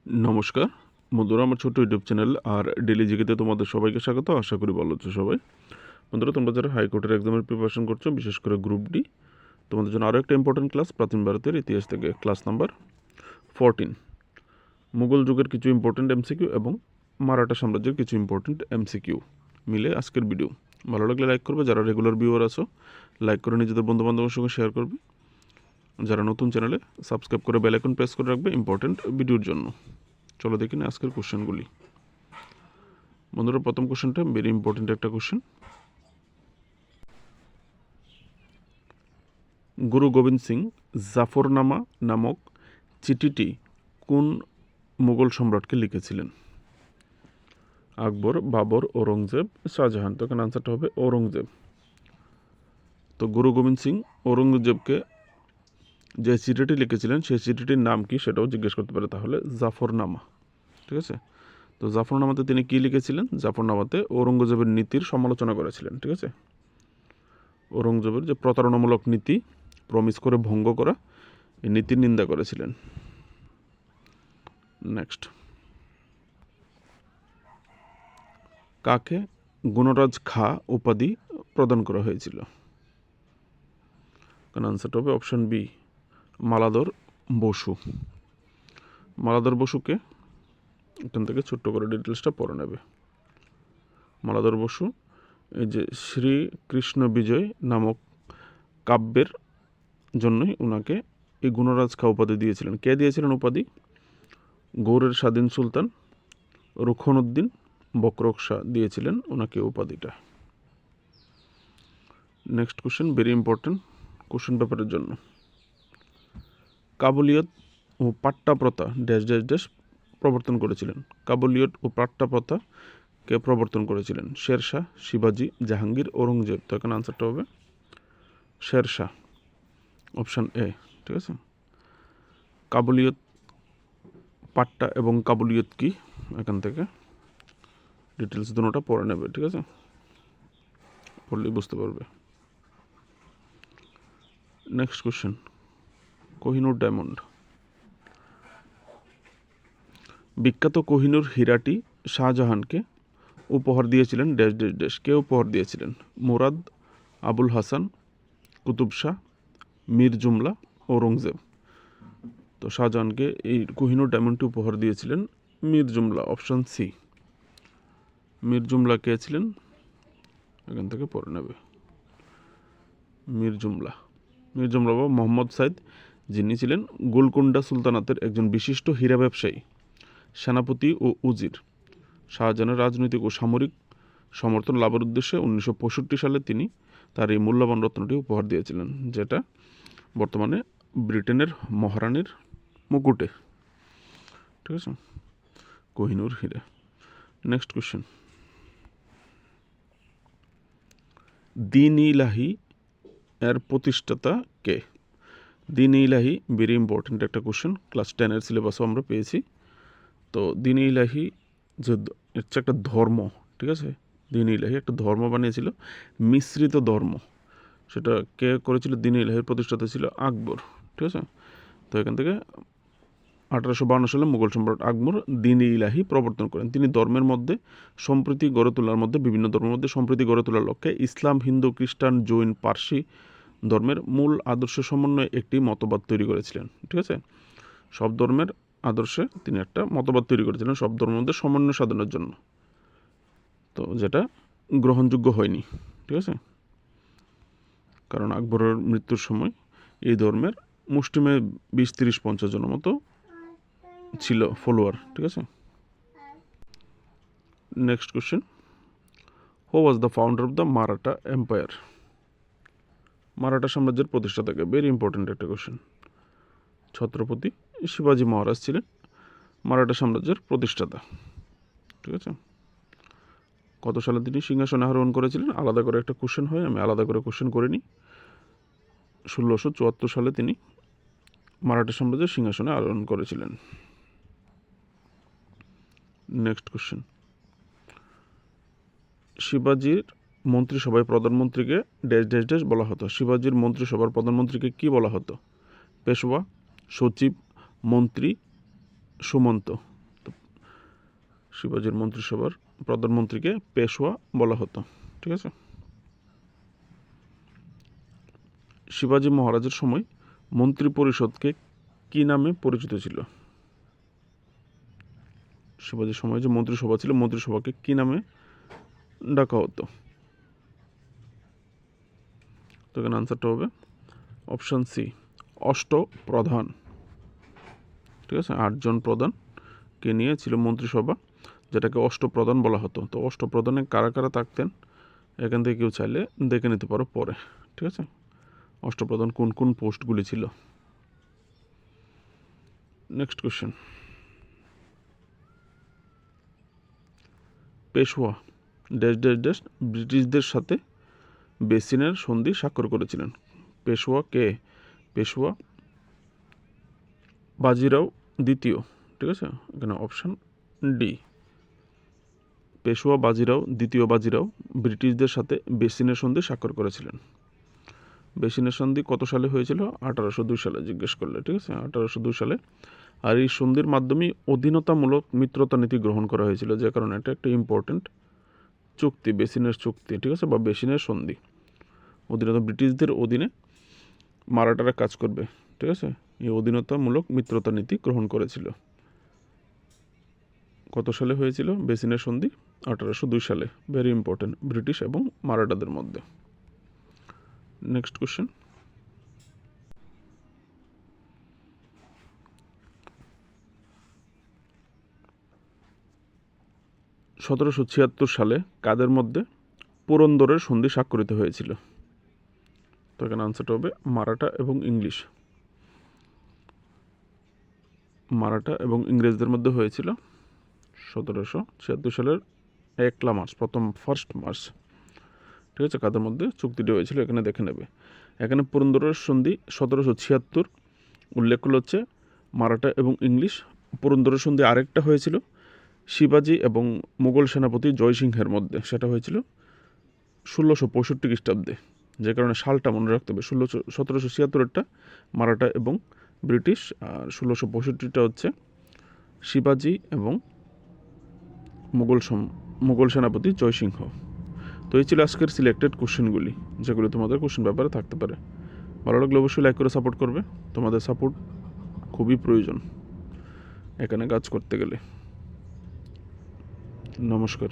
নমস্কার বন্ধুরা, আমার ছোট্ট ইউটিউব চ্যানেল আর ডেলি জিকেতে তোমাদের সবাইকে স্বাগত। আশা করি ভালো আছো সবাই। বন্ধুরা, তোমরা যারা হাইকোর্টের এক্সামের প্রিপারেশন করছো, বিশেষ করে গ্রুপ ডি, তোমাদের জন্য আরও একটা ইম্পর্টেন্ট ক্লাস, প্রাচীন ভারতের ইতিহাস থেকে ক্লাস নাম্বার 14। মুঘল যুগের কিছু ইম্পর্টেন্ট এমসিকিউ এবং মারাঠা সাম্রাজ্যের কিছু ইম্পর্টেন্ট এমসিকিউ মিলে আজকের ভিডিও। ভালো লাগলে লাইক করবে, যারা রেগুলার ভিউয়ার আছো লাইক করে নিজেদের বন্ধুবান্ধবের সঙ্গে শেয়ার করবে, যারা নতুন চ্যানেলে সাবস্ক্রাইব করে বেল আইকন প্রেস করে রাখবে ইম্পর্টেন্ট ভিডিওর জন্য। চলো দেখি না আজকের কোশ্চেনগুলি। বন্ধুরা, প্রথম কোশ্চেনটা ভেরি ইম্পর্টেন্ট একটা কোশ্চেন। গুরু গোবিন্দ সিং জাফরনামা নামক চিঠিটি কোন মুঘল সম্রাটকে লিখেছিলেন? আকবর, বাবর, ঔরঙ্গজেব, শাহজাহান? তো এখানে আনসারটা হবে ঔরঙ্গজেব। তো গুরু গোবিন্দ সিং ঔরঙ্গজেবকে যে চিঠিটি লিখেছিলেন সেই চিঠিটির নাম কি সেটাও জিজ্ঞেস করতে পারে, তাহলে জাফরনামা। ঠিক আছে, তো জাফরনামাতে তিনি কি লিখেছিলেন? জাফরনামাতে ঔরঙ্গজেবের নীতির সমালোচনা করেছিলেন। ঠিক আছে, ঔরঙ্গজেবের যে প্রতারণামূলক নীতি, প্রমিস করে ভঙ্গ করা, এই নীতির নিন্দা করেছিলেন। নেক্সট, কাকে গুণরাজ খাঁ উপাধি প্রদান করা হয়েছিল? কারণ আনসারটা হবে অপশন বি, মালাধর বসু। মালাধর বসুকে এখান থেকে ছোট্ট করে ডিটেলসটা পড়ে নেবে। মালাধর বসু এই যে শ্রীকৃষ্ণ বিজয় নামক কাব্যের জন্যই ওনাকে এই গুণরাজ খাঁ উপাধি দিয়েছিলেন। কে দিয়েছিলেন উপাধি? গৌড়ের স্বাধীন সুলতান রুখনউদ্দিন বকরক শাহ দিয়েছিলেন ওনাকে উপাধিটা। Next question, very important question পেপারের জন্য। কাবুলিয়ত ও পাট্টা প্রথা ড্যাশ ড্যাশ ড্যাশ প্রবর্তন করেছিলেন? কাবুলিয়ত ও পাট্টা প্রথা কে প্রবর্তন করেছিলেন? শেরশাহ, শিবাজি, জাহাঙ্গীর, ঔরঙ্গজেব? তো এখানে আনসারটা হবে শেরশাহ, অপশান এ। ঠিক আছে, কাবুলিয়ত, পাট্টা এবং কাবুলিয়ত কি, এখান থেকে ডিটেলস দুটোটা পড়ে নেবে। ঠিক আছে, পড়লেই বুঝতে পারবে। Next question, Kohinoor diamond. বিখ্যাত কোহিনুর হীরাটি শাহজাহানকে উপহার দিয়েছিলেন ড্যাশ ড্যাশ ড্যাশ? কে উপহার দিয়েছিলেন? মুরাদ, আবুল হাসান, কুতুব শাহ, মীর জুমলা, ঔরঙ্গজেব? তো শাহজাহানকে এই কোহিনুর ডায়মন্ডটি উপহার দিয়েছিলেন মীর জুমলা, অপশান সি। মীর জুমলা কে ছিলেন? এখান থেকে পড়ে নেবে। মীর জুমলা বা মোহাম্মদ সাইদ, যিনি ছিলেন গোলকুন্ডা সুলতানাতের একজন বিশিষ্ট হীরা ব্যবসায়ী, সেনাপতি ও উজির। শাহজাহানের রাজনৈতিক ও সামরিক সমর্থন লাভের উদ্দেশ্যে 1965 সালে তিনি তার এই মূল্যবান রত্নটি উপহার দিয়েছিলেন, যেটা বর্তমানে ব্রিটেনের মহারানীর মুকুটে। ঠিক আছে, কোহিনুর হীরা। নেক্সট কোশ্চেন, দ্বীন-ই-ইলাহি এর প্রতিষ্ঠাতা কে? দ্বীন-ই-ইলাহি ভেরি ইম্পর্টেন্ট একটা কোশ্চেন, ক্লাস 10-এর সিলেবাসও আমরা পেয়েছি। তো দ্বীন-ই-ইলাহি যে হচ্ছে একটা ধর্ম। ঠিক আছে, দ্বীন-ই-ইলাহি একটা ধর্ম বানিয়েছিল, মিশ্রিত ধর্ম। সেটা কে করেছিল? দ্বীন-ই-ইলাহির প্রতিষ্ঠাতা ছিল আকবর। ঠিক আছে, তো এখান থেকে 1852 সালে মুঘল সম্রাট আকবর দ্বীন-ই-ইলাহি প্রবর্তন করেন। তিনি ধর্মের মধ্যে সম্প্রীতি গড়ে তোলার মধ্যে বিভিন্ন ধর্মের মধ্যে সম্প্রীতি গড়ে তোলার লক্ষ্যে ইসলাম, হিন্দু, খ্রিস্টান, জৈন, পার্সি ধর্মের মূল আদর্শ সমন্বয়ে একটি মতবাদ তৈরি করেছিলেন। ঠিক আছে, সব ধর্মের আদর্শে তিনি একটা মতবাদ তৈরি করেছিলেন সব ধর্মের মধ্যে সমন্বয় সাধনের জন্য, তো যেটা গ্রহণযোগ্য হয়নি। ঠিক আছে, কারণ আকবরের মৃত্যুর সময় এই ধর্মের মুষ্টিমেয় 20, 30, 50 জনের মতো ছিল ফলোয়ার। ঠিক আছে, next question, who was the founder of the Maratha empire? Maratha সাম্রাজ্যের প্রতিষ্ঠাতাকে? ভেরি ইম্পর্টেন্ট একটা কোশ্চেন। ছত্রপতি শিবাজি মহারাজ ছিলেন মারাঠা সাম্রাজ্যের প্রতিষ্ঠাতা। ঠিক আছে, কত সালে তিনি সিংহাসনে আরোহণ করেছিলেন আলাদা করে একটা কোশ্চেন হয়, আমি আলাদা করে কোশ্চেন করিনি। 1674 সালে তিনি মারাঠা সাম্রাজ্যের সিংহাসনে আরোহণ করেছিলেন। নেক্সট কোশ্চেন, শিবাজির মন্ত্রিসভায় প্রধানমন্ত্রীকে ড্যাশ ড্যাশ ড্যাশ বলা হতো? শিবাজির মন্ত্রিসভার প্রধানমন্ত্রীকে কি বলা হতো? পেশওয়া, সচিব, মন্ত্রী, সুমন্ত? শিবাজির মন্ত্রিসভার প্রধানমন্ত্রীকে পেশওয়া বলা হতো। ঠিক আছে। শিবাজি মহারাজের সময় মন্ত্রী পরিষদকে কী নামে পরিচিত ছিল? শিবাজির সময় যে মন্ত্রিসভা ছিল, মন্ত্রিসভাকে কী নামে ডাকা হতো? তো এখানে আনসারটা হবে অপশান সি, অষ্টপ্রধান। ঠিক আছে, 8 জন প্রধানকে নিয়ে ছিল মন্ত্রিসভা, যেটাকে অষ্টপ্রধান বলা হতো। তো অষ্টপ্রধানে কারা কারা থাকতেন এখান থেকে কেউ চাইলে দেখে নিতে পারো পরে। ঠিক আছে, অষ্টপ্রধান কোন কোন পোস্টগুলি ছিল। Next question, Peshwa dash dash dash ব্রিটিশদের সাথে বেসিনের সন্ধি স্বাক্ষর করেছিলেন। পেশওয়া কে? পেশওয়া বাজিরাও দ্বিতীয়। ঠিক আছে, এখানে অপশান ডি, পেশওয়া বাজিরাও দ্বিতীয় বাজিরাও ব্রিটিশদের সাথে বেসিনের সন্ধি স্বাক্ষর করেছিলেন। বেসিনের সন্ধি কত সালে হয়েছিল? 1802 সালে জিজ্ঞেস করলে। ঠিক আছে, 1802 সালে। আর এই সন্ধির মাধ্যমেই অধীনতামূলক মিত্রতা নীতি গ্রহণ করা হয়েছিল, যে কারণে এটা একটা ইম্পর্টেন্ট চুক্তি, বেসিনের চুক্তি। ঠিক আছে, বা বেসিনের সন্ধি। অধীনতা, ব্রিটিশদের অধীনে মারাঠারা কাজ করবে। ঠিক আছে, এই অধীনতামূলক মিত্রতা নীতি গ্রহণ করেছিল। কত সালে হয়েছিল বেসিনের সন্ধি? 1802 সালে। ভেরি ইম্পর্টেন্ট, ব্রিটিশ এবং মারাঠাদের মধ্যে। নেক্সট কোশ্চেন, (1776 সালে কাদের মধ্যে পুরন্দরের সন্ধি স্বাক্ষরিত হয়েছিল? তো এখানে আনসারটা হবে মারাঠা এবং ইংলিশ। মারাঠা এবং ইংরেজদের মধ্যে হয়েছিল 1776 সালের 1 মার্চ, ফার্স্ট মার্চ। ঠিক আছে, কাদের মধ্যে চুক্তিটি হয়েছিল এখানে দেখে নেবে। এখানে পুরন্দরের সন্ধি 1776 উল্লেখ করলে হচ্ছে মারাঠা এবং ইংলিশ। পুরন্দরের সন্ধি আরেকটা হয়েছিল শিবাজি এবং মুঘল সেনাপতি জয়সিংহের মধ্যে, সেটা হয়েছিল 1665 খ্রিস্টাব্দে, যে কারণে সালটা মনে রাখতে হবে। 1776-এরটা মারাঠা এবং ব্রিটিশ, আর 1665-টা হচ্ছে শিবাজি এবং মুঘল সেনাপতি জয়সিংহ। তো এই ছিল আজকের সিলেক্টেড কোশ্চেনগুলি, যেগুলো তোমাদের কোশ্চেন ব্যাপারে থাকতে পারে। ভালো লাগলে অবশ্যই লাইক করে সাপোর্ট করবে, তোমাদের সাপোর্ট খুবই প্রয়োজন এখানে কাজ করতে গেলে। নমস্কার।